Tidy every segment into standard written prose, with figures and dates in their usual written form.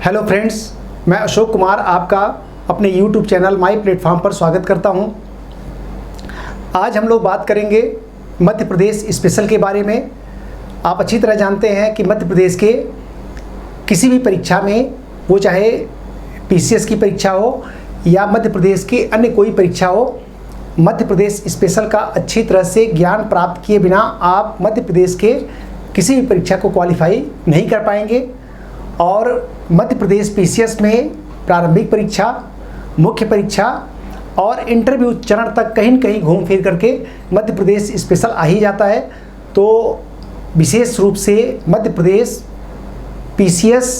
Hello friends, मैं अशोक कुमार आपका अपने YouTube चैनल माई प्लेटफॉर्म पर स्वागत करता हूं। आज हम लोग बात करेंगे मध्य प्रदेश स्पेशल के बारे में। आप अच्छी तरह जानते हैं कि मध्य प्रदेश के किसी भी परीक्षा में, वो चाहे PCS की परीक्षा हो या मध्य प्रदेश की अन्य कोई परीक्षा हो, मध्य प्रदेश स्पेशल का अच्छी तरह से ज्ञान प्राप्त किए बिना आप मध्य प्रदेश के किसी भी परीक्षा को क्वालिफाई नहीं कर पाएंगे। और मध्य प्रदेश PCS में प्रारंभिक परीक्षा, मुख्य परीक्षा और इंटरव्यू चरण तक कहीं न कहीं घूम फिर करके मध्य प्रदेश स्पेशल आ ही जाता है। तो विशेष रूप से मध्य प्रदेश PCS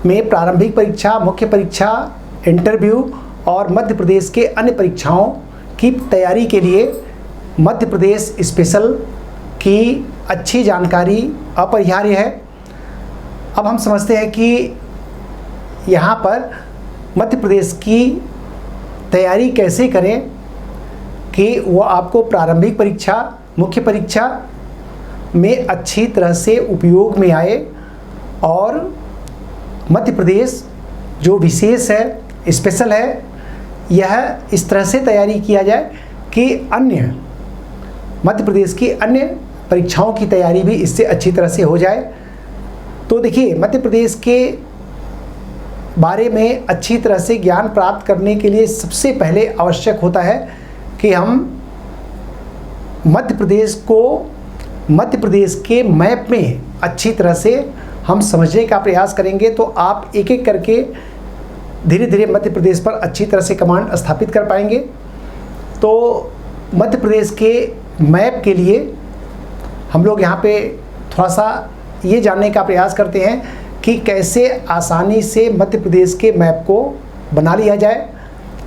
में प्रारंभिक परीक्षा, मुख्य परीक्षा, इंटरव्यू और मध्य प्रदेश के अन्य परीक्षाओं की तैयारी के लिए मध्य प्रदेश स्पेशल की अच्छी जानकारी अपरिहार्य है। अब हम समझते हैं कि यहाँ पर मध्य प्रदेश की तैयारी कैसे करें कि वो आपको प्रारंभिक परीक्षा, मुख्य परीक्षा में अच्छी तरह से उपयोग में आए और मध्य प्रदेश जो विशेष है, स्पेशल है, यह इस तरह से तैयारी किया जाए कि अन्य मध्य प्रदेश की अन्य परीक्षाओं की तैयारी भी इससे अच्छी तरह से हो जाए। तो देखिए, मध्य प्रदेश के बारे में अच्छी तरह से ज्ञान प्राप्त करने के लिए सबसे पहले आवश्यक होता है कि हम मध्य प्रदेश के मैप में अच्छी तरह से हम समझने का प्रयास करेंगे। तो आप एक एक करके धीरे धीरे मध्य प्रदेश पर अच्छी तरह से कमांड स्थापित कर पाएंगे। तो मध्य प्रदेश के मैप के लिए हम लोग यहाँ पे थोड़ा सा ये जानने का प्रयास करते हैं कि कैसे आसानी से मध्य प्रदेश के मैप को बना लिया जाए।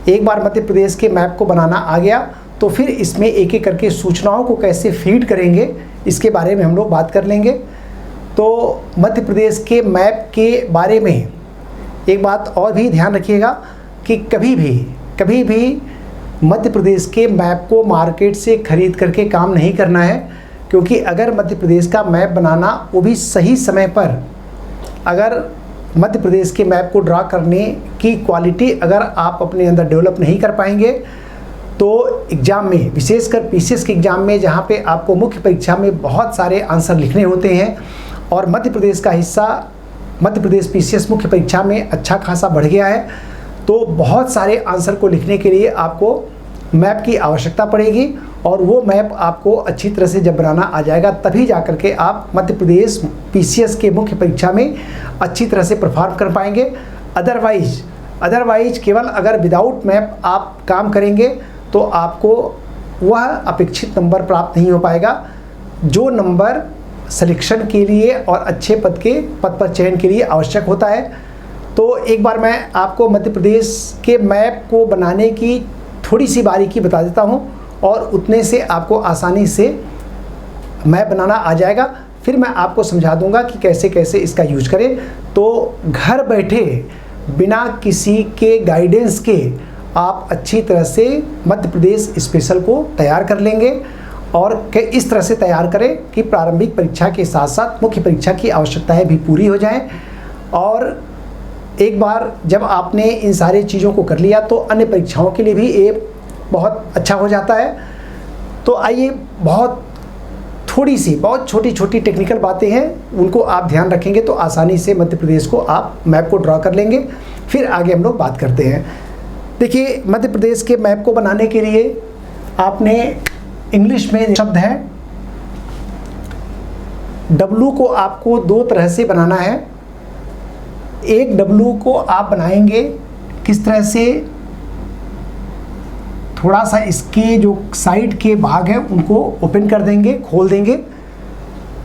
एक बार मध्य प्रदेश के मैप को बनाना आ गया तो फिर इसमें एक एक करके सूचनाओं को कैसे फीड करेंगे, इसके बारे में हम लोग बात कर लेंगे। तो मध्य प्रदेश के मैप के बारे में एक बात और भी ध्यान रखिएगा कि कभी भी मध्य प्रदेश के मैप को मार्केट से खरीद करके काम नहीं करना है। क्योंकि अगर मध्य प्रदेश का मैप बनाना, वो भी सही समय पर, अगर मध्य प्रदेश के मैप को ड्रा करने की क्वालिटी अगर आप अपने अंदर डेवलप नहीं कर पाएंगे तो एग्ज़ाम में, विशेषकर PCS के एग्ज़ाम में, जहाँ पे आपको मुख्य परीक्षा में बहुत सारे आंसर लिखने होते हैं और मध्य प्रदेश का हिस्सा मध्य प्रदेश PCS मुख्य परीक्षा में अच्छा खासा बढ़ गया है, तो बहुत सारे आंसर को लिखने के लिए आपको मैप की आवश्यकता पड़ेगी। और वो मैप आपको अच्छी तरह से जब बनाना आ जाएगा तभी जा कर के आप मध्य प्रदेश PCS के मुख्य परीक्षा में अच्छी तरह से परफॉर्म कर पाएंगे। अदरवाइज केवल अगर विदाउट मैप आप काम करेंगे तो आपको वह अपेक्षित नंबर प्राप्त नहीं हो पाएगा, जो नंबर सिलेक्शन के लिए और अच्छे पद पर चयन के लिए आवश्यक होता है। तो एक बार मैं आपको मध्य प्रदेश के मैप को बनाने की थोड़ी सी बारीकी बता देता हूँ और उतने से आपको आसानी से मैप बनाना आ जाएगा। फिर मैं आपको समझा दूंगा कि कैसे कैसे इसका यूज करें। तो घर बैठे बिना किसी के गाइडेंस के आप अच्छी तरह से मध्य प्रदेश स्पेशल को तैयार कर लेंगे और इस तरह से तैयार करें कि प्रारंभिक परीक्षा के साथ साथ मुख्य परीक्षा की आवश्यकताएं भी पूरी हो जाएं। और एक बार जब आपने इन सारी चीज़ों को कर लिया तो अन्य परीक्षाओं के लिए भी ये बहुत अच्छा हो जाता है। तो आइए, बहुत छोटी छोटी टेक्निकल बातें हैं, उनको आप ध्यान रखेंगे तो आसानी से मध्य प्रदेश को आप मैप को ड्रा कर लेंगे। फिर आगे हम लोग बात करते हैं। देखिए, मध्य प्रदेश के मैप को बनाने के लिए आपने इंग्लिश में शब्द है W को आपको दो तरह से बनाना है। एक W को आप बनाएंगे किस तरह से, थोड़ा सा इसके जो साइड के भाग हैं उनको ओपन कर देंगे, खोल देंगे।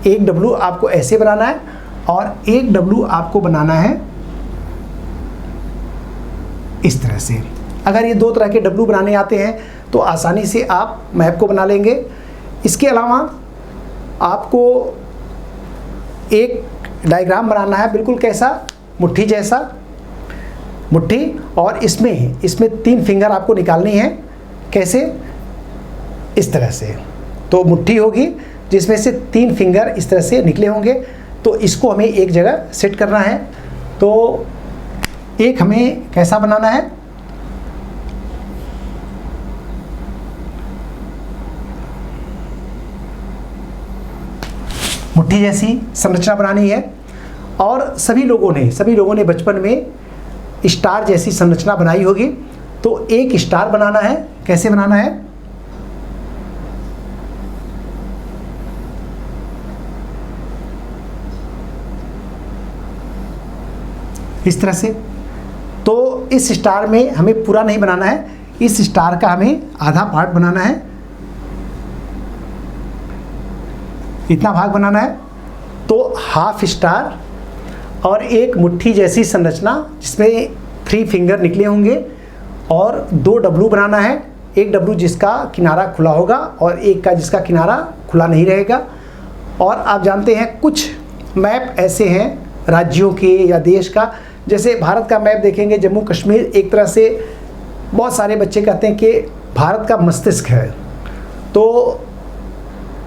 एक W आपको ऐसे बनाना है और एक W आपको बनाना है इस तरह से। अगर ये दो तरह के W बनाने आते हैं तो आसानी से आप मैप को बना लेंगे। इसके अलावा आपको एक डायग्राम बनाना है, बिल्कुल कैसा, मुट्ठी जैसा, मुट्ठी, और इसमें 3 फिंगर आपको निकालनी है। कैसे, इस तरह से। तो मुट्ठी होगी जिसमें से 3 फिंगर इस तरह से निकले होंगे। तो इसको हमें एक जगह सेट करना है तो एक हमें कैसा बनाना है, मुट्ठी जैसी संरचना बनानी है। और सभी लोगों ने बचपन में स्टार जैसी संरचना बनाई होगी। तो एक स्टार बनाना है। कैसे बनाना है, इस तरह से। तो इस स्टार में हमें पूरा नहीं बनाना है, इस स्टार का हमें आधा पार्ट बनाना है, इतना भाग बनाना है। तो हाफ स्टार और एक मुट्ठी जैसी संरचना जिसमें 3 फिंगर निकले होंगे और 2 डब्लू बनाना है। एक डब्लू जिसका किनारा खुला होगा और एक का जिसका किनारा खुला नहीं रहेगा। और आप जानते हैं कुछ मैप ऐसे हैं राज्यों के या देश का, जैसे भारत का मैप देखेंगे, जम्मू कश्मीर एक तरह से बहुत सारे बच्चे कहते हैं कि भारत का मस्तिष्क है। तो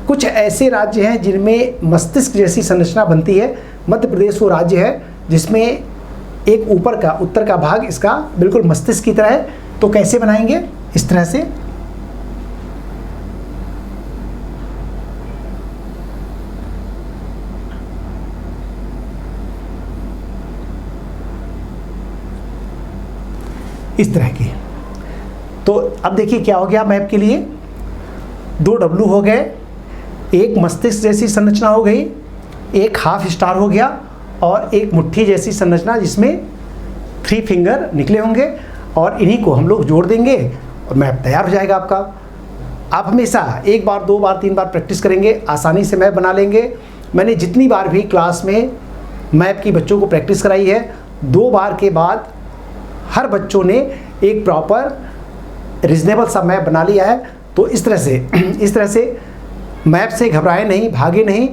कुछ ऐसे राज्य हैं जिनमें मस्तिष्क जैसी संरचना बनती है। मध्य प्रदेश वो राज्य है जिसमें एक ऊपर का उत्तर का भाग इसका बिल्कुल मस्तिष्क की तरह है। तो कैसे बनाएंगे, इस तरह से। इस तरह की। तो अब देखिए क्या हो गया मैप के लिए, 2 डब्लू हो गए, एक मस्तिष्क जैसी संरचना हो गई, एक हाफ स्टार हो गया और एक मुट्ठी जैसी संरचना जिसमें 3 फिंगर निकले होंगे। और इन्हीं को हम लोग जोड़ देंगे और मैप तैयार हो जाएगा आपका। आप हमेशा 1 बार 2 बार 3 बार प्रैक्टिस करेंगे, आसानी से मैप बना लेंगे। मैंने जितनी बार भी क्लास में मैप की बच्चों को प्रैक्टिस कराई है, 2 बार के बाद हर बच्चों ने एक प्रॉपर रीजनेबल सा मैप बना लिया है। तो इस तरह से मैप से घबराए नहीं, भागे नहीं,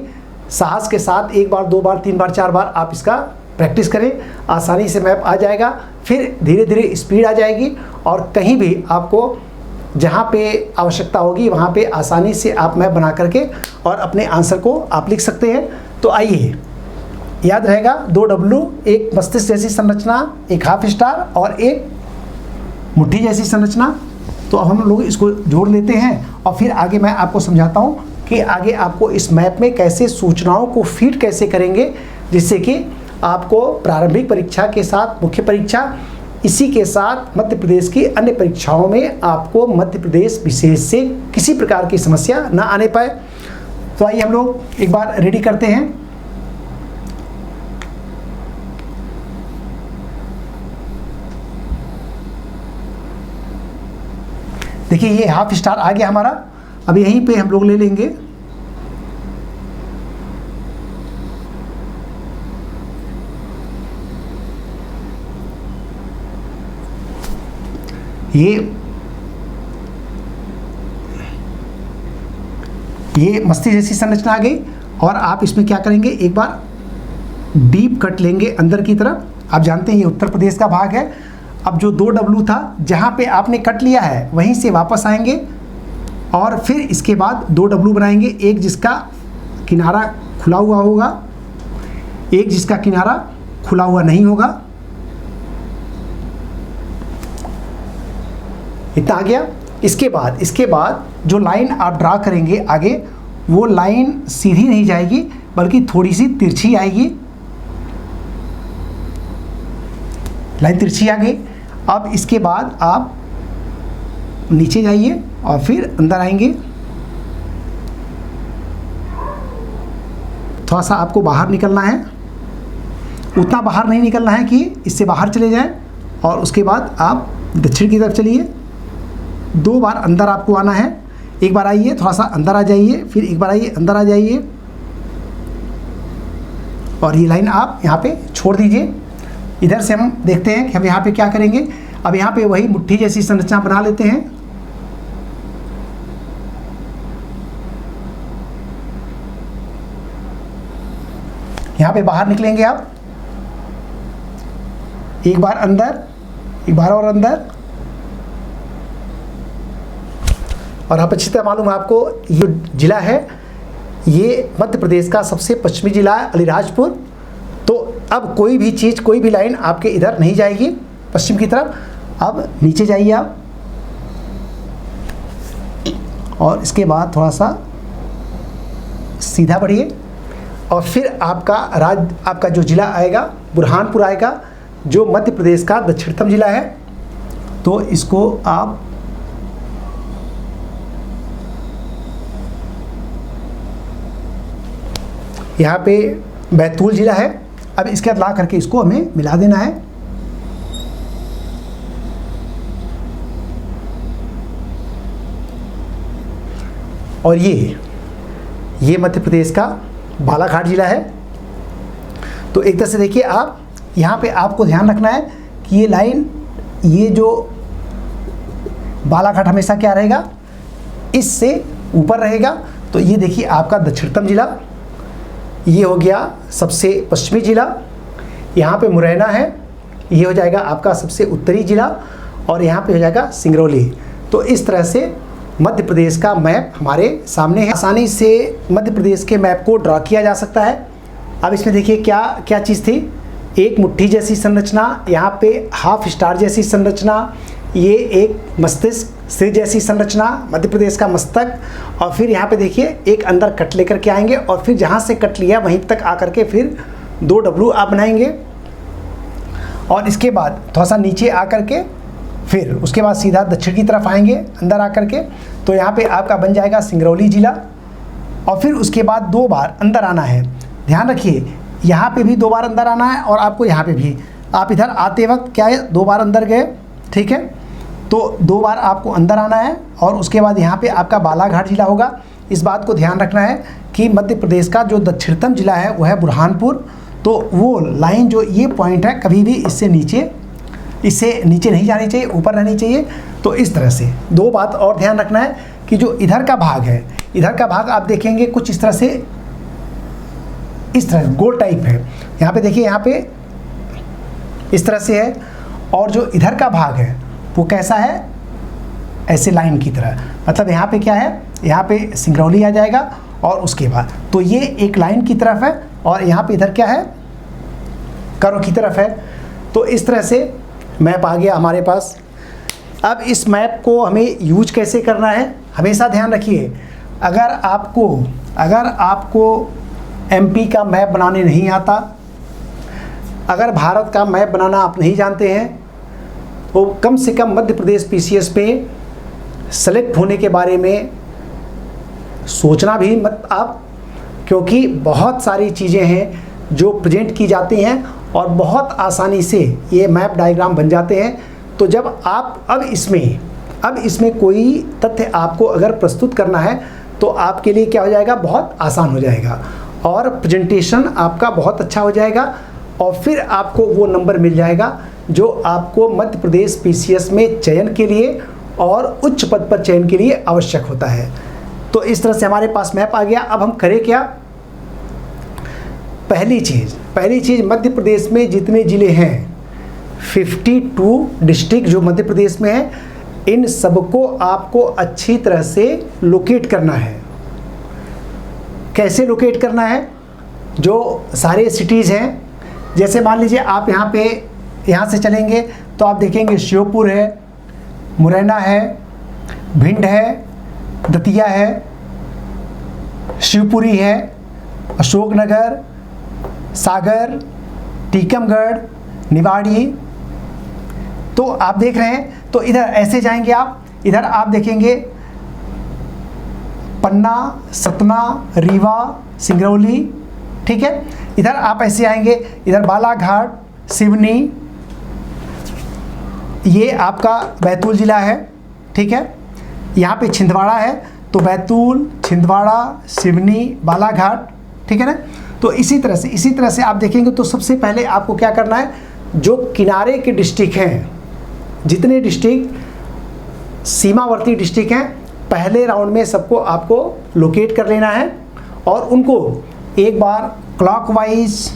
साहस के साथ 1 बार 2 बार 3 बार 4 बार आप इसका प्रैक्टिस करें, आसानी से मैप आ जाएगा। फिर धीरे धीरे स्पीड आ जाएगी और कहीं भी आपको जहाँ पे आवश्यकता होगी वहाँ पे आसानी से आप मैप बना करके और अपने आंसर को आप लिख सकते हैं। तो आइए, याद रहेगा 2 डब्लू, एक मस्तिष्क जैसी संरचना, एक हाफ स्टार और एक मुट्ठी जैसी संरचना। तो अब हम लोग इसको जोड़ लेते हैं और फिर आगे मैं आपको समझाता हूँ कि आगे आपको इस मैप में कैसे सूचनाओं को फीड कैसे करेंगे, जिससे कि आपको प्रारंभिक परीक्षा के साथ मुख्य परीक्षा, इसी के साथ मध्य प्रदेश की अन्य परीक्षाओं में आपको मध्य प्रदेश विशेष से किसी प्रकार की समस्या ना आने पाए। तो आइए हम लोग एक बार रेडी करते हैं। देखिए ये हाफ स्टार आ गया हमारा। अब यहीं पे हम लोग ले लेंगे ये मस्तिष्क जैसी संरचना आ गई। और आप इसमें क्या करेंगे, एक बार डीप कट लेंगे अंदर की तरफ। आप जानते हैं ये उत्तर प्रदेश का भाग है। अब जो 2 डब्लू था जहाँ पे आपने कट लिया है वहीं से वापस आएंगे और फिर इसके बाद 2 डब्लू बनाएंगे, एक जिसका किनारा खुला हुआ होगा, एक जिसका किनारा खुला हुआ नहीं होगा। इतना आ गया। इसके बाद जो लाइन आप ड्रा करेंगे आगे, वो लाइन सीधी नहीं जाएगी बल्कि थोड़ी सी तिरछी आएगी। लाइन तिरछी आ गई। अब इसके बाद आप नीचे जाइए और फिर अंदर आएंगे। थोड़ा सा आपको बाहर निकलना है, उतना बाहर नहीं निकलना है कि इससे बाहर चले जाएं। और उसके बाद आप दक्षिण की तरफ चलिए। 2 बार अंदर आपको आना है। एक बार आइए, थोड़ा सा अंदर आ जाइए, फिर एक बार आइए, अंदर आ जाइए और ये लाइन आप यहाँ पे छोड़ दीजिए। इधर से हम देखते हैं कि हम यहाँ पे क्या करेंगे। अब यहाँ पे वही मुट्ठी जैसी संरचना बना लेते हैं। यहाँ पे बाहर निकलेंगे आप, एक बार अंदर, एक बार और अंदर। और आप अच्छी तरह मालूम है आपको, ये जिला है, ये मध्य प्रदेश का सबसे पश्चिमी जिला है, अलीराजपुर। तो अब कोई भी चीज़, कोई भी लाइन आपके इधर नहीं जाएगी पश्चिम की तरफ। अब नीचे जाइए आप, और इसके बाद थोड़ा सा सीधा बढ़िए, और फिर आपका जो ज़िला आएगा बुरहानपुर आएगा, जो मध्य प्रदेश का दक्षिणतम ज़िला है। तो इसको आप यहाँ पे बैतूल ज़िला है। अब इसके बाद ला करके इसको हमें मिला देना है। और ये मध्य प्रदेश का बालाघाट ज़िला है। तो एक तरह से देखिए आप, यहाँ पे आपको ध्यान रखना है कि ये लाइन, ये जो बालाघाट हमेशा क्या रहेगा, इससे ऊपर रहेगा। तो ये देखिए आपका दक्षिणतम ज़िला, ये हो गया सबसे पश्चिमी ज़िला। यहाँ पे मुरैना है, ये हो जाएगा आपका सबसे उत्तरी ज़िला, और यहाँ पे हो जाएगा सिंगरौली। तो इस तरह से मध्य प्रदेश का मैप हमारे सामने है। आसानी से मध्य प्रदेश के मैप को ड्रा किया जा सकता है। अब इसमें देखिए क्या क्या चीज़ थी, एक मुट्ठी जैसी संरचना, यहाँ पे हाफ स्टार जैसी संरचना, ये एक मस्तिष्क सिर जैसी संरचना, मध्य प्रदेश का मस्तक, और फिर यहाँ पे देखिए एक अंदर कट लेकर के आएंगे, और फिर जहाँ से कट लिया वहीं तक आकर के फिर 2 डब्लू आप बनाएंगे, और इसके बाद थोड़ा सा नीचे आकर के फिर उसके बाद सीधा दक्षिण की तरफ आएंगे अंदर आकर के। तो यहाँ पे आपका बन जाएगा सिंगरौली ज़िला, और फिर उसके बाद 2 बार अंदर आना है। ध्यान रखिए, यहाँ पे भी 2 बार अंदर आना है, और आपको यहाँ पे भी, आप इधर आते वक्त क्या है 2 बार अंदर गए, ठीक है। तो 2 बार आपको अंदर आना है, और उसके बाद यहाँ पे आपका बालाघाट ज़िला होगा। इस बात को ध्यान रखना है कि मध्य प्रदेश का जो दक्षिणतम ज़िला है वो है बुरहानपुर। तो वो लाइन जो ये पॉइंट है कभी भी इससे नीचे नहीं जानी चाहिए, ऊपर रहनी चाहिए। तो इस तरह से 2 बात और ध्यान रखना है कि जो इधर का भाग है, इधर का भाग आप देखेंगे कुछ इस तरह से, इस तरह गोल टाइप है। यहाँ पे देखिए, यहाँ पे इस तरह से है, और जो इधर का भाग है वो कैसा है, ऐसे लाइन की तरह। मतलब यहाँ पे क्या है, यहाँ पे सिंगरौली आ जाएगा, और उसके बाद तो ये एक लाइन की तरफ है, और यहाँ पे इधर क्या है, कर्व की तरफ है। तो इस तरह से मैप आ गया हमारे पास। अब इस मैप को हमें यूज कैसे करना है, हमेशा ध्यान रखिए, अगर आपको एमपी का मैप बनाने नहीं आता, अगर भारत का मैप बनाना आप नहीं जानते हैं, तो कम से कम मध्य प्रदेश पीसीएस पे सेलेक्ट होने के बारे में सोचना भी मत आप, क्योंकि बहुत सारी चीज़ें हैं जो प्रेजेंट की जाती हैं, और बहुत आसानी से ये मैप डायग्राम बन जाते हैं। तो जब आप अब इसमें कोई तथ्य आपको अगर प्रस्तुत करना है, तो आपके लिए क्या हो जाएगा, बहुत आसान हो जाएगा, और प्रेजेंटेशन आपका बहुत अच्छा हो जाएगा, और फिर आपको वो नंबर मिल जाएगा जो आपको मध्य प्रदेश पीसीएस में चयन के लिए और उच्च पद पर चयन के लिए आवश्यक होता है। तो इस तरह से हमारे पास मैप आ गया। अब हम करें क्या, पहली चीज़ मध्य प्रदेश में जितने ज़िले हैं, 52 डिस्ट्रिक्ट जो मध्य प्रदेश में हैं, इन सबको आपको अच्छी तरह से लोकेट करना है। कैसे लोकेट करना है, जो सारे सिटीज़ हैं, जैसे मान लीजिए आप यहाँ से चलेंगे तो आप देखेंगे श्योपुर है, मुरैना है, भिंड है, दतिया है, शिवपुरी है, अशोकनगर, सागर, टीकमगढ़, निवाड़ी। तो आप देख रहे हैं, तो इधर ऐसे जाएंगे आप, इधर आप देखेंगे पन्ना, सतना, रीवा, सिंगरौली, ठीक है। इधर आप ऐसे आएंगे, इधर बालाघाट, सिवनी, ये आपका बैतूल ज़िला है, ठीक है। यहाँ पे छिंदवाड़ा है, तो बैतूल, छिंदवाड़ा, सिवनी, बालाघाट, ठीक है ना। तो इसी तरह से आप देखेंगे तो सबसे पहले आपको क्या करना है, जो किनारे के डिस्ट्रिक्ट हैं, जितने डिस्ट्रिक्ट सीमावर्ती डिस्ट्रिक्ट हैं, पहले राउंड में सबको आपको लोकेट कर लेना है, और उनको एक बार क्लॉकवाइज,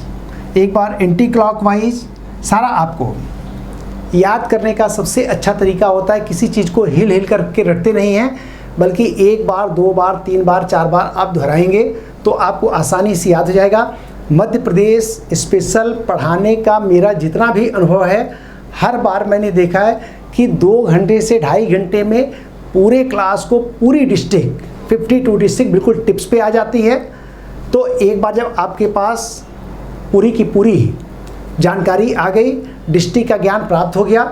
एक बार एंटी क्लॉकवाइज, सारा आपको याद करने का सबसे अच्छा तरीका होता है, किसी चीज़ को हिल करके रखते नहीं हैं, बल्कि 1 बार, 2 बार, 3 बार, 4 बार आप दोहराएंगे तो आपको आसानी से याद हो जाएगा। मध्य प्रदेश स्पेशल पढ़ाने का मेरा जितना भी अनुभव है, हर बार मैंने देखा है कि 2 घंटे से 2.5 घंटे में पूरे क्लास को पूरी डिस्ट्रिक्ट 52 डिस्ट्रिक्ट बिल्कुल टिप्स पे आ जाती है। तो एक बार जब आपके पास पूरी की पूरी जानकारी आ गई, डिस्ट्रिक्ट का ज्ञान प्राप्त हो गया,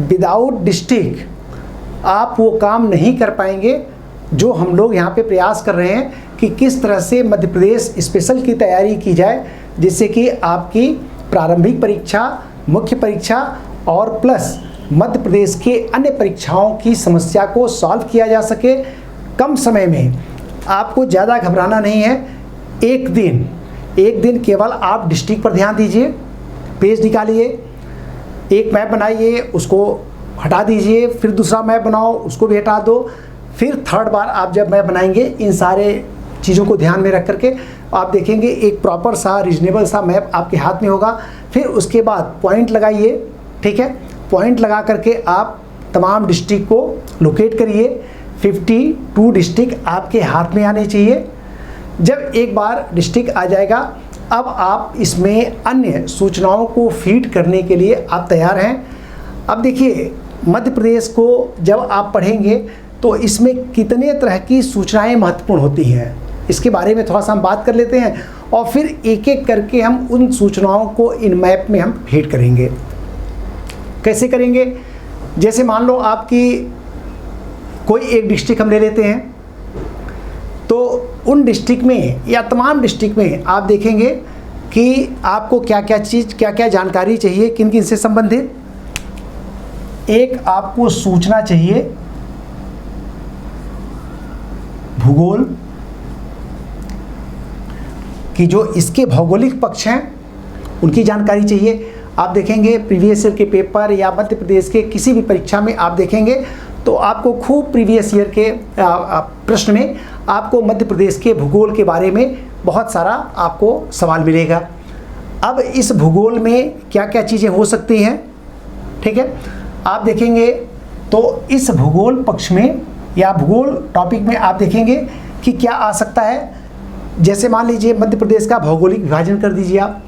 विदाउट डिस्ट्रिक्ट आप वो काम नहीं कर पाएंगे जो हम लोग यहाँ पे प्रयास कर रहे हैं कि किस तरह से मध्य प्रदेश स्पेशल की तैयारी की जाए, जिससे कि आपकी प्रारंभिक परीक्षा, मुख्य परीक्षा और प्लस मध्य प्रदेश के अन्य परीक्षाओं की समस्या को सॉल्व किया जा सके कम समय में। आपको ज़्यादा घबराना नहीं है। एक दिन केवल आप डिस्ट्रिक्ट पर ध्यान दीजिए, पेज निकालिए, एक मैप बनाइए, उसको हटा दीजिए, फिर दूसरा मैप बनाओ, उसको भी हटा दो, फिर थर्ड बार आप जब मैप बनाएंगे, इन सारे चीज़ों को ध्यान में रख करके आप देखेंगे एक प्रॉपर सा रीजनेबल सा मैप आपके हाथ में होगा। फिर उसके बाद पॉइंट लगाइए, ठीक है, पॉइंट लगा करके आप तमाम डिस्ट्रिक्ट को लोकेट करिए। 52 डिस्ट्रिक्ट आपके हाथ में आने चाहिए। जब एक बार डिस्ट्रिक्ट आ जाएगा, अब आप इसमें अन्य सूचनाओं को फीड करने के लिए आप तैयार हैं। अब देखिए, मध्य प्रदेश को जब आप पढ़ेंगे तो इसमें कितने तरह की सूचनाएं महत्वपूर्ण होती हैं, इसके बारे में थोड़ा सा हम बात कर लेते हैं और फिर एक एक करके हम उन सूचनाओं को इन मैप में हम फीड करेंगे। कैसे करेंगे? जैसे मान लो आपकी कोई एक डिस्ट्रिक्ट हम ले लेते हैं, तो उन डिस्ट्रिक्ट में या तमाम डिस्ट्रिक्ट में आप देखेंगे कि आपको क्या क्या जानकारी चाहिए, किन किन से संबंधित। एक आपको सूचना चाहिए भूगोल कि जो इसके भौगोलिक पक्ष हैं उनकी जानकारी चाहिए। आप देखेंगे प्रीवियस ईयर के पेपर या मध्य प्रदेश के किसी भी परीक्षा में आप देखेंगे तो आपको खूब प्रीवियस ईयर के प्रश्न में आपको मध्य प्रदेश के भूगोल के बारे में बहुत सारा आपको सवाल मिलेगा। अब इस भूगोल में क्या क्या चीज़ें हो सकती हैं, ठीक है, आप देखेंगे तो इस भूगोल पक्ष में या भूगोल टॉपिक में आप देखेंगे कि क्या आ सकता है। जैसे मान लीजिए मध्य प्रदेश का भौगोलिक विभाजन कर दीजिए आप,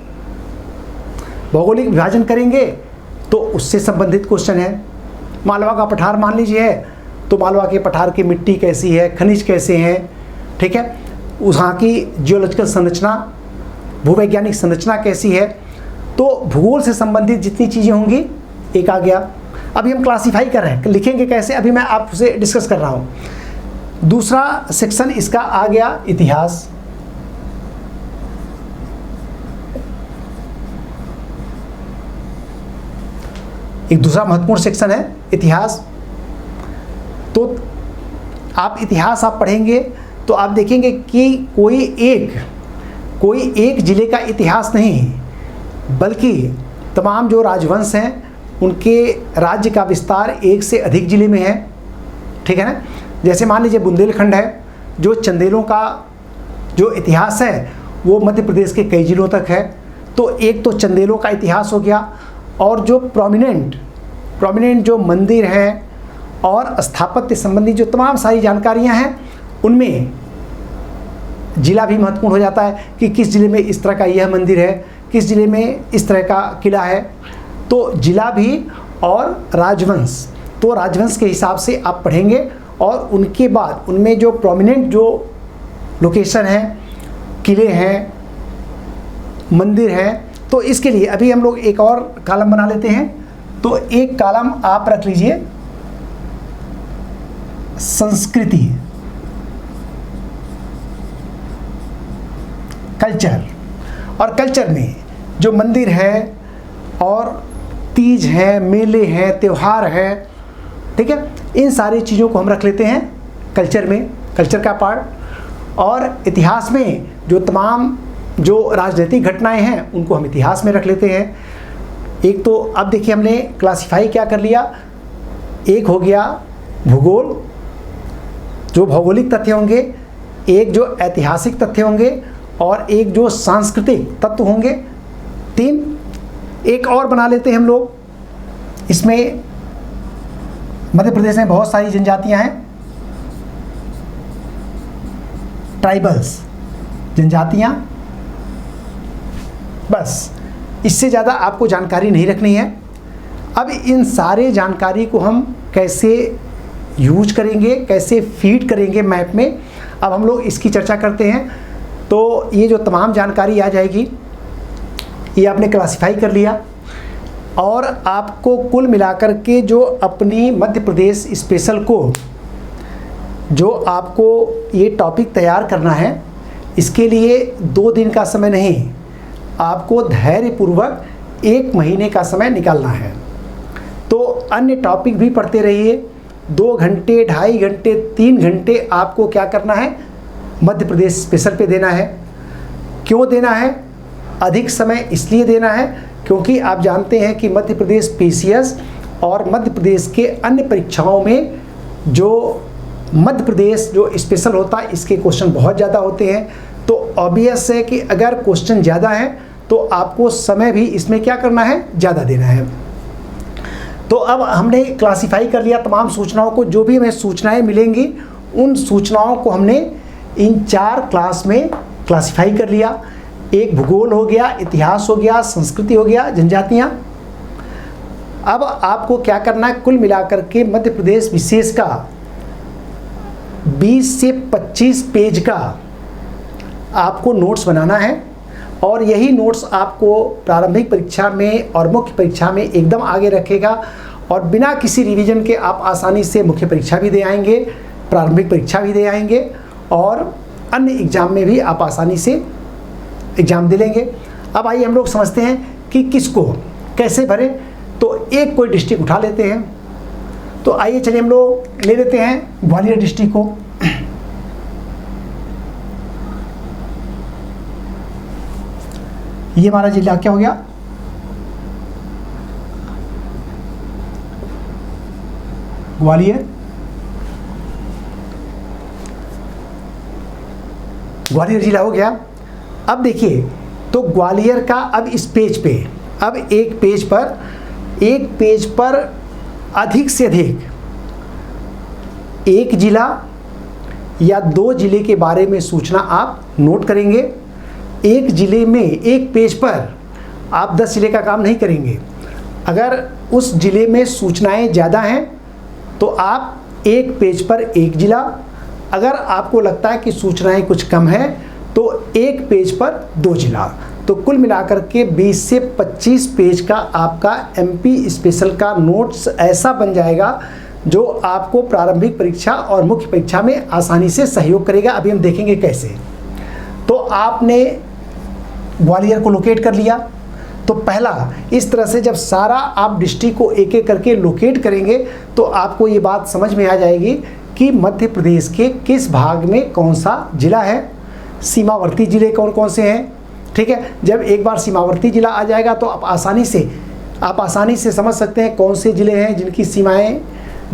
भौगोलिक विभाजन करेंगे तो उससे संबंधित क्वेश्चन है। मालवा का पठार मान लीजिए है तो मालवा के पठार की मिट्टी कैसी है, खनिज कैसे हैं, ठीक है, वहाँ की जियोलॉजिकल संरचना, भूवैज्ञानिक संरचना कैसी है। तो भूगोल से संबंधित जितनी चीज़ें होंगी एक आ गया। अभी हम क्लासीफाई कर रहे हैं, लिखेंगे कैसे, अभी मैं आपसे डिस्कस कर रहा हूँ। दूसरा सेक्शन इसका आ गया इतिहास। एक दूसरा महत्वपूर्ण सेक्शन है इतिहास। तो आप इतिहास आप पढ़ेंगे तो आप देखेंगे कि कोई एक जिले का इतिहास नहीं बल्कि तमाम जो राजवंश हैं उनके राज्य का विस्तार एक से अधिक जिले में है, ठीक है ना। जैसे मान लीजिए बुंदेलखंड है, जो चंदेलों का जो इतिहास है वो मध्य प्रदेश के कई जिलों तक है। तो एक तो चंदेलों का इतिहास हो गया, और जो प्रोमिनेंट जो मंदिर हैं और स्थापत्य संबंधी जो तमाम सारी जानकारियां हैं उनमें जिला भी महत्वपूर्ण हो जाता है कि किस जिले में इस तरह का यह मंदिर है, किस जिले में इस तरह का किला है। तो जिला भी और राजवंश, तो राजवंश के हिसाब से आप पढ़ेंगे और उनके बाद उनमें जो प्रोमिनेंट जो लोकेशन हैं, किले हैं, मंदिर हैं, तो इसके लिए अभी हम लोग एक और कॉलम बना लेते हैं। तो एक कॉलम आप रख लीजिए संस्कृति, कल्चर। और कल्चर में जो मंदिर है और तीज है, मेले हैं, त्यौहार है, ठीक है, इन सारी चीज़ों को हम रख लेते हैं कल्चर में, कल्चर का पार्ट। और इतिहास में जो तमाम जो राजनीतिक घटनाएं हैं उनको हम इतिहास में रख लेते हैं। एक तो अब देखिए हमने क्लासिफाई क्या कर लिया, एक हो गया भूगोल, जो भौगोलिक तथ्य होंगे, एक जो ऐतिहासिक तथ्य होंगे और एक जो सांस्कृतिक तत्व होंगे, 3। एक और बना लेते हैं हम लोग, इसमें मध्य प्रदेश में बहुत सारी जनजातियां हैं, ट्राइबल्स, जनजातियां, बस इससे ज़्यादा आपको जानकारी नहीं रखनी है। अब इन सारे जानकारी को हम कैसे यूज करेंगे, कैसे फीड करेंगे मैप में, अब हम लोग इसकी चर्चा करते हैं। तो ये जो तमाम जानकारी आ जाएगी, ये आपने क्लासिफाई कर लिया, और आपको कुल मिलाकर के जो अपनी मध्य प्रदेश स्पेशल को जो आपको ये टॉपिक तैयार करना है, इसके लिए 2 दिन का समय नहीं, आपको धैर्यपूर्वक 1 महीने का समय निकालना है। तो अन्य टॉपिक भी पढ़ते रहिए, 2 घंटे, 2.5 घंटे, 3 घंटे आपको क्या करना है, मध्य प्रदेश स्पेशल पे देना है। क्यों देना है? अधिक समय इसलिए देना है क्योंकि आप जानते हैं कि मध्य प्रदेश पीसीएस और मध्य प्रदेश के अन्य परीक्षाओं में जो मध्य प्रदेश जो स्पेशल होता है, इसके क्वेश्चन बहुत ज़्यादा होते हैं। तो ऑब्वियस है कि अगर क्वेश्चन ज़्यादा है तो आपको समय भी इसमें क्या करना है, ज़्यादा देना है। तो अब हमने क्लासिफाई कर लिया तमाम सूचनाओं को, जो भी हमें सूचनाएं मिलेंगी उन सूचनाओं को हमने इन 4 क्लास में क्लासिफाई कर लिया। एक भूगोल हो गया, इतिहास हो गया, संस्कृति हो गया, जनजातियाँ। अब आपको क्या करना है, कुल मिलाकर के मध्य प्रदेश विशेष का 20 से 25 पेज का आपको नोट्स बनाना है, और यही नोट्स आपको प्रारंभिक परीक्षा में और मुख्य परीक्षा में एकदम आगे रखेगा, और बिना किसी रिवीजन के आप आसानी से मुख्य परीक्षा भी दे आएंगे, प्रारंभिक परीक्षा भी दे आएंगे, और अन्य एग्ज़ाम में भी आप आसानी से एग्ज़ाम दे लेंगे। अब आइए हम लोग समझते हैं कि किसको कैसे भरें। तो एक कोई डिस्ट्रिक्ट उठा लेते हैं। तो आइए चलिए हम लोग ले लेते हैं ग्वालियर डिस्ट्रिक्ट को। ये हमारा जिला क्या हो गया, ग्वालियर। ग्वालियर जिला हो गया। अब देखिए, तो ग्वालियर का अब इस पेज पे, अब एक पेज पर अधिक से अधिक 1 जिला या 2 जिले के बारे में सूचना आप नोट करेंगे। एक जिले में एक पेज पर आप 10 जिले का काम नहीं करेंगे। अगर उस जिले में सूचनाएं ज़्यादा हैं तो आप एक पेज पर 1 जिला, अगर आपको लगता है कि सूचनाएं कुछ कम हैं तो एक पेज पर 2 जिला। तो कुल मिलाकर के 20 से 25 पेज का आपका एमपी स्पेशल का नोट्स ऐसा बन जाएगा जो आपको प्रारंभिक परीक्षा और मुख्य परीक्षा में आसानी से सहयोग करेगा। अभी हम देखेंगे कैसे। तो आपने ग्वालियर को लोकेट कर लिया। तो पहला, इस तरह से जब सारा आप डिस्ट्रिक्ट को एक एक करके लोकेट करेंगे तो आपको ये बात समझ में आ जाएगी कि मध्य प्रदेश के किस भाग में कौन सा जिला है, सीमावर्ती जिले कौन कौन से हैं। ठीक है, जब एक बार सीमावर्ती जिला आ जाएगा तो आप आसानी से समझ सकते हैं कौन से ज़िले हैं जिनकी सीमाएं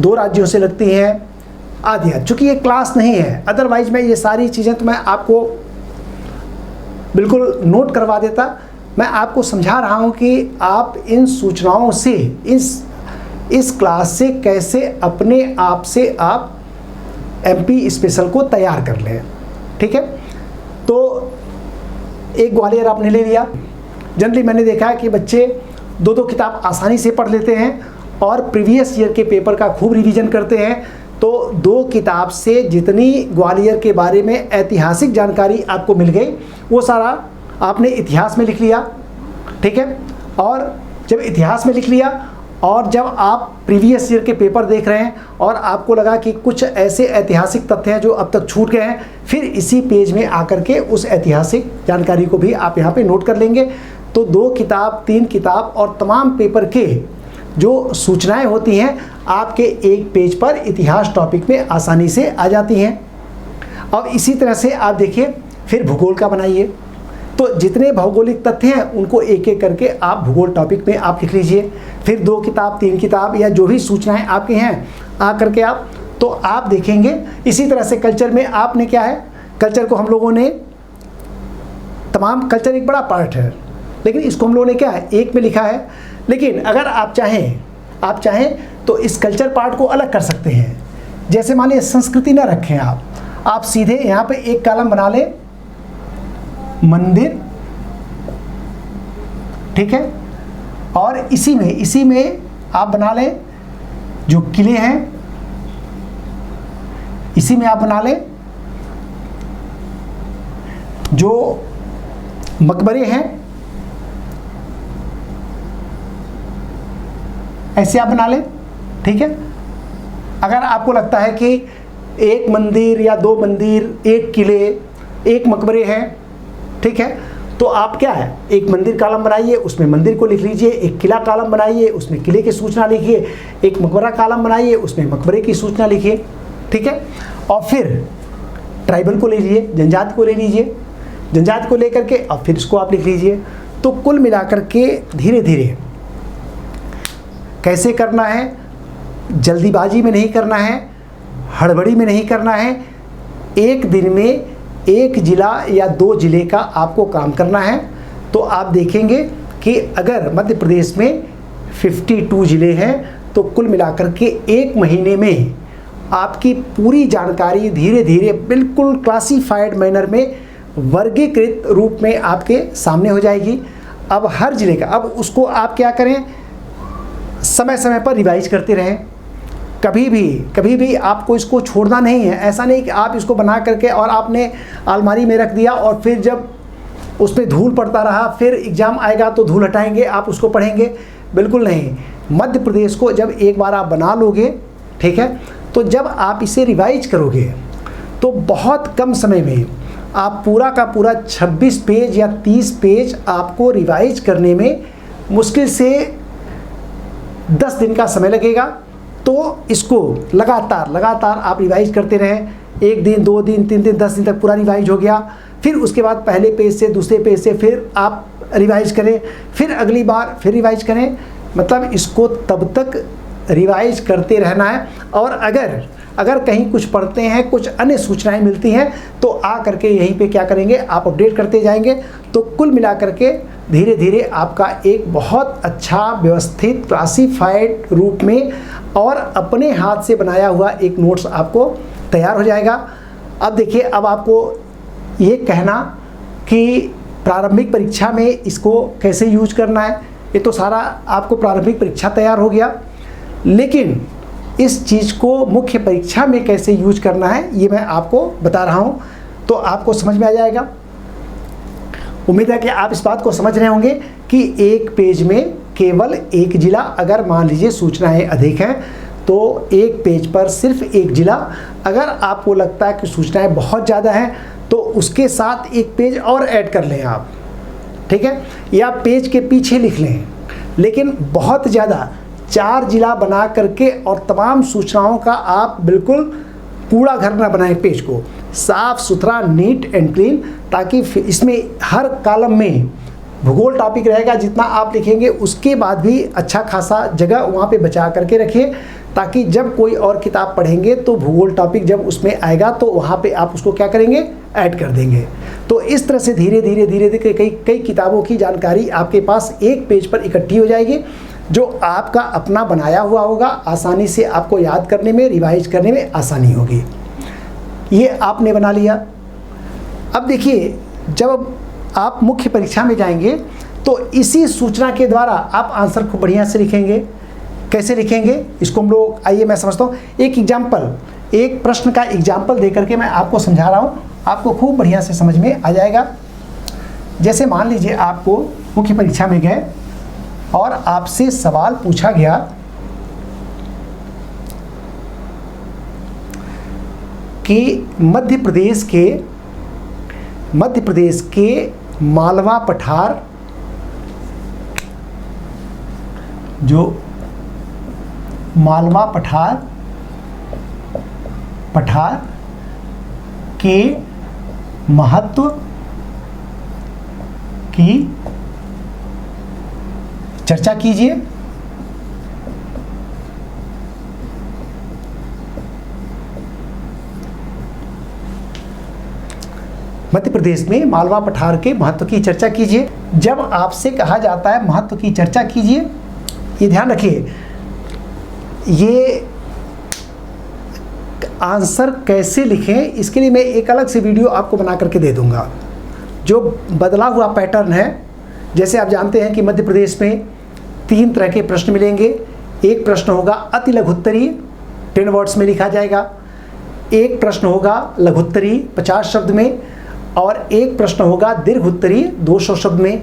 2 राज्यों से लगती हैं आदि। चूँकि ये क्लास नहीं है, अदरवाइज मैं ये सारी चीज़ें तो मैं आपको बिल्कुल नोट करवा देता। मैं आपको समझा रहा हूँ कि आप इन सूचनाओं से, इस क्लास से कैसे अपने आप से आप एमपी स्पेशल को तैयार कर लें। ठीक है, तो एक ग्वालियर आपने ले लिया। जनरली मैंने देखा है कि बच्चे 2-2 किताब आसानी से पढ़ लेते हैं और प्रीवियस ईयर के पेपर का खूब रिवीजन करते हैं। तो 2 किताब से जितनी ग्वालियर के बारे में ऐतिहासिक जानकारी आपको मिल गई वो सारा आपने इतिहास में लिख लिया। ठीक है, और जब इतिहास में लिख लिया और जब आप प्रीवियस ईयर के पेपर देख रहे हैं और आपको लगा कि कुछ ऐसे ऐतिहासिक तथ्य हैं जो अब तक छूट गए हैं, फिर इसी पेज में आकर के उस ऐतिहासिक जानकारी को भी आप यहाँ पे नोट कर लेंगे। तो 2 किताब, 3 किताब और तमाम पेपर के जो सूचनाएं होती हैं आपके एक पेज पर इतिहास टॉपिक में आसानी से आ जाती हैं। अब इसी तरह से आप देखिए, फिर भूगोल का बनाइए। तो जितने भौगोलिक तथ्य हैं उनको एक एक करके आप भूगोल टॉपिक में आप लिख लीजिए। फिर 2 किताब, 3 किताब या जो भी सूचनाएं आपकी हैं आ करके आप, तो आप देखेंगे। इसी तरह से कल्चर में आपने क्या है, कल्चर को हम लोगों ने तमाम, कल्चर एक बड़ा पार्ट है लेकिन इसको हम लोगों ने क्या है, एक में लिखा है। लेकिन अगर आप चाहें, आप चाहें तो इस कल्चर पार्ट को अलग कर सकते हैं। जैसे मान लीजिए संस्कृति ना रखें आप सीधे यहाँ पे एक कॉलम बना लें मंदिर, ठीक है, और इसी में आप बना लें जो किले हैं, इसी में आप बना लें जो मकबरे हैं, ऐसे आप बना लें, ठीक है। अगर आपको लगता है कि एक मंदिर या दो मंदिर, एक किले, एक मकबरे हैं, ठीक है, तो आप क्या है, एक मंदिर कॉलम बनाइए, उसमें मंदिर को लिख लीजिए, एक किला कॉलम बनाइए, उसमें किले की सूचना लिखिए, एक मकबरा कॉलम बनाइए, उसमें मकबरे की सूचना लिखिए, ठीक है। और फिर ट्राइबल को ले लीजिए, जनजाति को ले लीजिए, जनजाति को लेकर के और फिर इसको आप लिख लीजिए। तो कुल मिलाकर के धीरे धीरे कैसे करना है, जल्दीबाजी में नहीं करना है, हड़बड़ी में नहीं करना है, एक दिन में एक ज़िला या दो ज़िले का आपको काम करना है। तो आप देखेंगे कि अगर मध्य प्रदेश में 52 ज़िले हैं तो कुल मिलाकर के एक महीने में आपकी पूरी जानकारी धीरे धीरे बिल्कुल क्लासिफाइड मैनर में, वर्गीकृत रूप में आपके सामने हो जाएगी। अब हर ज़िले का, अब उसको आप क्या करें, समय समय पर रिवाइज करते रहें। कभी भी आपको इसको छोड़ना नहीं है। ऐसा नहीं कि आप इसको बना करके और आपने अलमारी में रख दिया और फिर जब उस पर धूल पड़ता रहा, फिर एग्ज़ाम आएगा तो धूल हटाएंगे, आप उसको पढ़ेंगे, बिल्कुल नहीं। मध्य प्रदेश को जब एक बार आप बना लोगे, ठीक है, तो जब आप इसे रिवाइज करोगे तो बहुत कम समय में आप पूरा का पूरा 26 पेज या 30 पेज आपको रिवाइज करने में मुश्किल से 10 दिन का समय लगेगा। तो इसको लगातार आप रिवाइज करते रहें, 1 दिन, 2 दिन, 3 दिन, 10 दिन तक पूरा रिवाइज हो गया। फिर उसके बाद पहले पेज से दूसरे पेज से फिर आप रिवाइज करें, फिर अगली बार फिर रिवाइज करें। मतलब इसको तब तक रिवाइज करते रहना है। और अगर कहीं कुछ पढ़ते हैं, कुछ अन्य सूचनाएं मिलती हैं, तो आ करके यहीं पे क्या करेंगे, आप अपडेट करते जाएंगे। तो कुल मिलाकर के धीरे धीरे आपका एक बहुत अच्छा व्यवस्थित क्लासिफाइड रूप में और अपने हाथ से बनाया हुआ एक नोट्स आपको तैयार हो जाएगा। अब देखिए, अब आपको ये कहना कि प्रारंभिक परीक्षा में इसको कैसे यूज करना है, ये तो सारा आपको प्रारंभिक परीक्षा तैयार हो गया, लेकिन इस चीज़ को मुख्य परीक्षा में कैसे यूज करना है ये मैं आपको बता रहा हूँ, तो आपको समझ में आ जाएगा। उम्मीद है कि आप इस बात को समझ रहे होंगे कि एक पेज में केवल एक जिला, अगर मान लीजिए सूचनाएं अधिक हैं तो एक पेज पर सिर्फ एक जिला। अगर आपको लगता है कि सूचनाएं बहुत ज़्यादा हैं तो उसके साथ एक पेज और ऐड कर लें आप, ठीक है, या पेज के पीछे लिख लें। लेकिन बहुत ज़्यादा 4 जिला बना करके और तमाम सूचनाओं का आप बिल्कुल कूड़ा घर ना बनाएं, पेज को साफ सुथरा, नीट एंड क्लीन, ताकि इसमें हर कॉलम में भूगोल टॉपिक रहेगा। जितना आप लिखेंगे उसके बाद भी अच्छा खासा जगह वहाँ पे बचा करके रखिए, ताकि जब कोई और किताब पढ़ेंगे तो भूगोल टॉपिक जब उसमें आएगा तो वहाँ पे आप उसको क्या करेंगे, ऐड कर देंगे। तो इस तरह से धीरे धीरे कई किताबों की जानकारी आपके पास एक पेज पर इकट्ठी हो जाएगी, जो आपका अपना बनाया हुआ होगा। आसानी से आपको याद करने में, रिवाइज करने में आसानी होगी। ये आपने बना लिया। अब देखिए, जब आप मुख्य परीक्षा में जाएंगे तो इसी सूचना के द्वारा आप आंसर को बढ़िया से लिखेंगे। कैसे लिखेंगे इसको हम लोग, आइए मैं समझता हूँ। एक एग्जाम्पल, एक प्रश्न का एग्जाम्पल दे करके मैं आपको समझा रहा हूँ, आपको खूब बढ़िया से समझ में आ जाएगा। जैसे मान लीजिए आपको मुख्य परीक्षा में गए और आपसे सवाल पूछा गया कि मध्य प्रदेश के मालवा पठार, जो मालवा पठार के महत्व की चर्चा कीजिए। मध्य प्रदेश में मालवा पठार के महत्व की चर्चा कीजिए। जब आपसे कहा जाता है महत्व की चर्चा कीजिए, ये ध्यान रखिए ये आंसर कैसे लिखें, इसके लिए मैं एक अलग से वीडियो आपको बना करके दे दूंगा। जो बदला हुआ पैटर्न है, जैसे आप जानते हैं कि मध्य प्रदेश में 3 तरह के प्रश्न मिलेंगे। एक प्रश्न होगा अति लघुत्तरीय, 10 वर्ड्स में लिखा जाएगा। एक प्रश्न होगा लघुत्तरीय 50 शब्द में, और एक प्रश्न होगा दीर्घ उत्तरीय 200 शब्द में।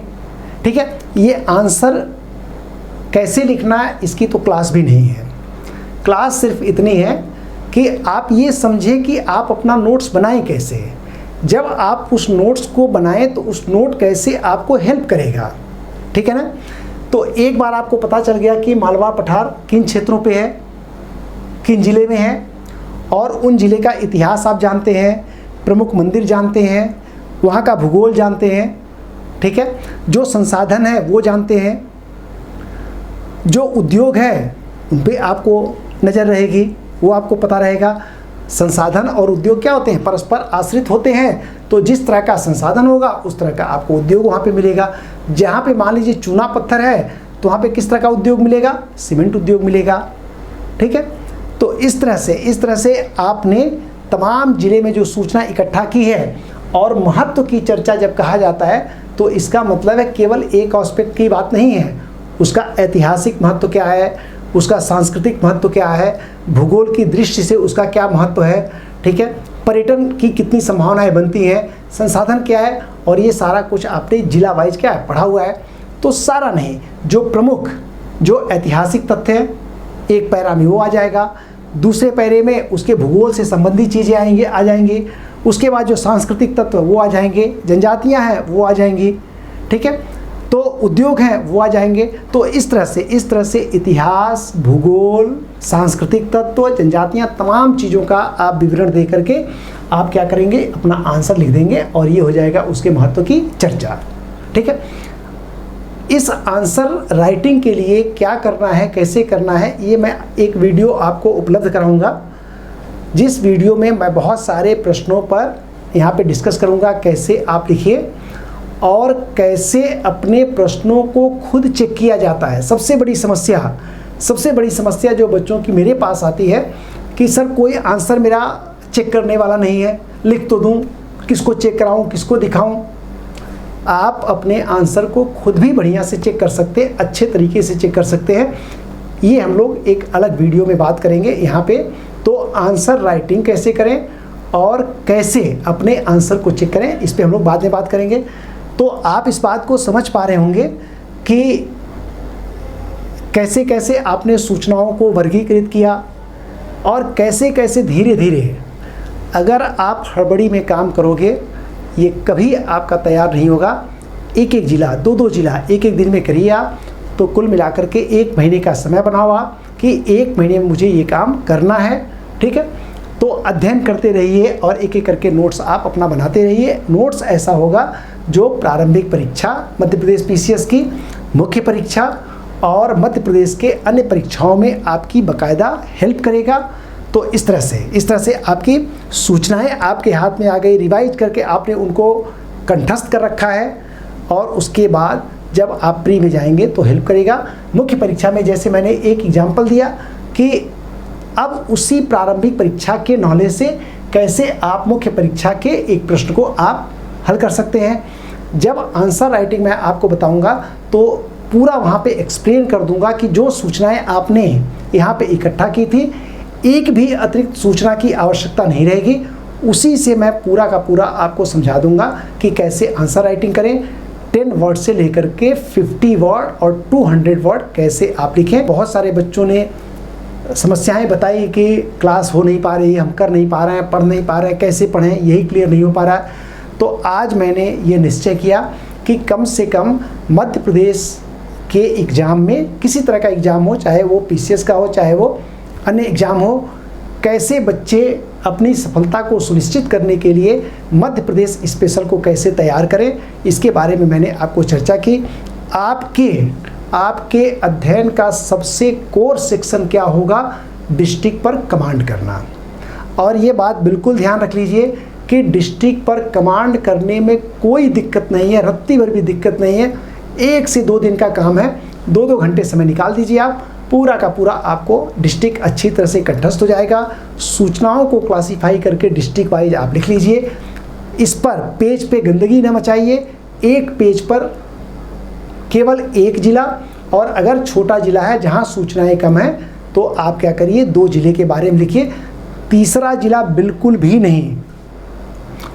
ठीक है, ये आंसर कैसे लिखना है इसकी तो क्लास भी नहीं है। क्लास सिर्फ इतनी है कि आप ये समझें कि आप अपना नोट्स बनाएं कैसे। जब आप उस नोट्स को बनाएं तो उस नोट कैसे आपको हेल्प करेगा। ठीक है ना। तो एक बार आपको पता चल गया कि मालवा पठार किन क्षेत्रों पे है, किन जिले में है, और उन जिले का इतिहास आप जानते हैं, प्रमुख मंदिर जानते हैं, वहाँ का भूगोल जानते हैं। ठीक है, जो संसाधन है वो जानते हैं, जो उद्योग है उन पे आपको नज़र रहेगी, वो आपको पता रहेगा। संसाधन और उद्योग क्या होते हैं, परस्पर आश्रित होते हैं। तो जिस तरह का संसाधन होगा उस तरह का आपको उद्योग वहाँ पे मिलेगा। जहाँ पे मान लीजिए चूना पत्थर है तो वहाँ पे किस तरह का उद्योग मिलेगा, सीमेंट उद्योग मिलेगा। ठीक है, तो इस तरह से आपने तमाम जिले में जो सूचना इकट्ठा की है, और महत्व की चर्चा जब कहा जाता है तो इसका मतलब है केवल एक एस्पेक्ट की बात नहीं है। उसका ऐतिहासिक महत्व क्या है, उसका सांस्कृतिक महत्व क्या है, भूगोल की दृष्टि से उसका क्या महत्व है। ठीक है, पर्यटन की कितनी संभावनाएं बनती हैं, संसाधन क्या है, और ये सारा कुछ आपने जिला वाइज क्या है पढ़ा हुआ है। तो सारा नहीं, जो प्रमुख जो ऐतिहासिक तथ्य हैं एक पैरा में वो आ जाएगा, दूसरे पैरे में उसके भूगोल से संबंधित चीज़ें आ जाएंगी, उसके बाद जो सांस्कृतिक तत्व वो आ जाएंगे, जनजातियाँ हैं वो आ जाएंगी। ठीक है, तो उद्योग हैं वो आ जाएंगे। तो इस तरह से इतिहास, भूगोल, सांस्कृतिक तत्व, जनजातियाँ, तमाम चीज़ों का आप विवरण दे करके आप क्या करेंगे, अपना आंसर लिख देंगे, और ये हो जाएगा उसके महत्व की चर्चा। ठीक है, इस आंसर राइटिंग के लिए क्या करना है, कैसे करना है, ये मैं एक वीडियो आपको उपलब्ध कराऊंगा, जिस वीडियो में मैं बहुत सारे प्रश्नों पर यहाँ पे डिस्कस करूँगा, कैसे आप लिखिए और कैसे अपने प्रश्नों को खुद चेक किया जाता है। सबसे बड़ी समस्या जो बच्चों की मेरे पास आती है कि सर कोई आंसर मेरा चेक करने वाला नहीं है, लिख तो दूँ, किसको चेक कराऊँ, किसको दिखाऊँ। आप अपने आंसर को खुद भी बढ़िया से चेक कर सकते हैं, अच्छे तरीके से चेक कर सकते हैं। ये हम लोग एक अलग वीडियो में बात करेंगे यहाँ पे। तो आंसर राइटिंग कैसे करें और कैसे अपने आंसर को चेक करें, इस पे हम लोग बाद में बात करेंगे। तो आप इस बात को समझ पा रहे होंगे कि कैसे कैसे आपने सूचनाओं को वर्गीकृत किया, और कैसे कैसे धीरे धीरे अगर आप हड़बड़ी में काम करोगे ये कभी आपका तैयार नहीं होगा। एक एक जिला, दो जिला एक एक दिन में करिए आप, तो कुल मिलाकर के 1 महीने का समय बनाओ आप कि 1 महीने में मुझे ये काम करना है। ठीक है, तो अध्ययन करते रहिए और एक एक करके नोट्स आप अपना बनाते रहिए। नोट्स ऐसा होगा जो प्रारंभिक परीक्षा, मध्य प्रदेश PCS की मुख्य परीक्षा और मध्य प्रदेश के अन्य परीक्षाओं में आपकी बाकायदा हेल्प करेगा। तो इस तरह से आपकी सूचनाएं आपके हाथ में आ गई, रिवाइज करके आपने उनको कंठस्थ कर रखा है, और उसके बाद जब आप प्री में जाएंगे तो हेल्प करेगा। मुख्य परीक्षा में जैसे मैंने एक एग्जाम्पल दिया कि अब उसी प्रारंभिक परीक्षा के नॉलेज से कैसे आप मुख्य परीक्षा के एक प्रश्न को आप हल कर सकते हैं। जब आंसर राइटिंग मैं आपको बताऊंगा तो पूरा वहाँ पे एक्सप्लेन कर दूंगा कि जो सूचनाएं आपने यहाँ पे इकट्ठा की थी, एक भी अतिरिक्त सूचना की आवश्यकता नहीं रहेगी। उसी से मैं पूरा का पूरा आपको समझा दूंगा कि कैसे आंसर राइटिंग करें। 10 वर्ड से लेकर के 50 वर्ड और 200 वर्ड कैसे आप लिखें। बहुत सारे बच्चों ने समस्याएं बताई कि क्लास हो नहीं पा रही, हम कर नहीं पा रहे हैं, पढ़ नहीं पा रहे हैं, कैसे पढ़ें, यही क्लियर नहीं हो पा रहा है। तो आज मैंने ये निश्चय किया कि कम से कम मध्य प्रदेश के एग्ज़ाम में, किसी तरह का एग्ज़ाम हो, चाहे वो PCS का हो, चाहे वो अन्य एग्ज़ाम हो, कैसे बच्चे अपनी सफलता को सुनिश्चित करने के लिए मध्य प्रदेश स्पेशल को कैसे तैयार करें, इसके बारे में मैंने आपको चर्चा की। आपके अध्ययन का सबसे कोर सेक्शन क्या होगा, डिस्ट्रिक्ट पर कमांड करना। और ये बात बिल्कुल ध्यान रख लीजिए कि डिस्ट्रिक्ट पर कमांड करने में कोई दिक्कत नहीं है, रत्ती भर भी दिक्कत नहीं है। 1 से 2 दिन का काम है, 2-2 घंटे समय निकाल दीजिए आप पूरा का पूरा आपको डिस्ट्रिक्ट अच्छी तरह से कंठस्थ हो जाएगा। सूचनाओं को क्लासीफाई करके डिस्ट्रिक्ट वाइज आप लिख लीजिए। इस पर पेज पे गंदगी न मचाइए। एक पेज पर केवल एक जिला, और अगर छोटा जिला है जहां सूचनाएं कम हैं तो आप क्या करिए, 2 जिले के बारे में लिखिए, तीसरा जिला बिल्कुल भी नहीं।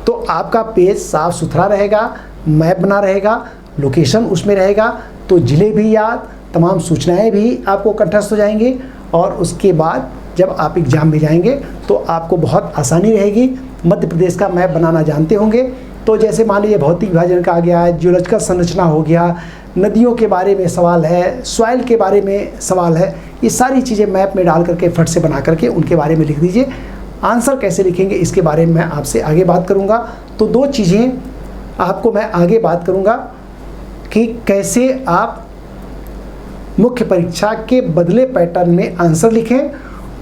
तो आपका पेज साफ सुथरा रहेगा, मैप बना रहेगा, लोकेशन उसमें रहेगा, तो जिले भी याद, तमाम सूचनाएं भी आपको कंठस्थ हो जाएंगी। और उसके बाद जब आप एग्ज़ाम में जाएंगे तो आपको बहुत आसानी रहेगी। मध्य प्रदेश का मैप बनाना जानते होंगे, तो जैसे मान लीजिए भौतिक विभाजन का आ गया है, जियोलॉजिकल संरचना हो गया, नदियों के बारे में सवाल है, सॉइल के बारे में सवाल है, ये सारी चीज़ें मैप में डाल करके फट से बना करके उनके बारे में लिख दीजिए। आंसर कैसे लिखेंगे इसके बारे में मैं आपसे आगे बात करूंगा। तो 2 चीज़ें आपको मैं आगे बात करूंगा कि कैसे आप मुख्य परीक्षा के बदले पैटर्न में आंसर लिखें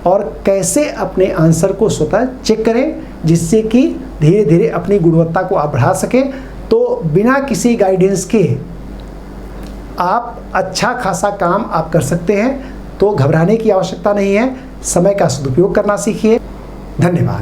और कैसे अपने आंसर को स्वतः चेक करें, जिससे कि धीरे धीरे अपनी गुणवत्ता को आप बढ़ा सकें। तो बिना किसी गाइडेंस के आप अच्छा खासा काम आप कर सकते हैं। तो घबराने की आवश्यकता नहीं है, समय का सदुपयोग करना सीखिए। धन्यवाद।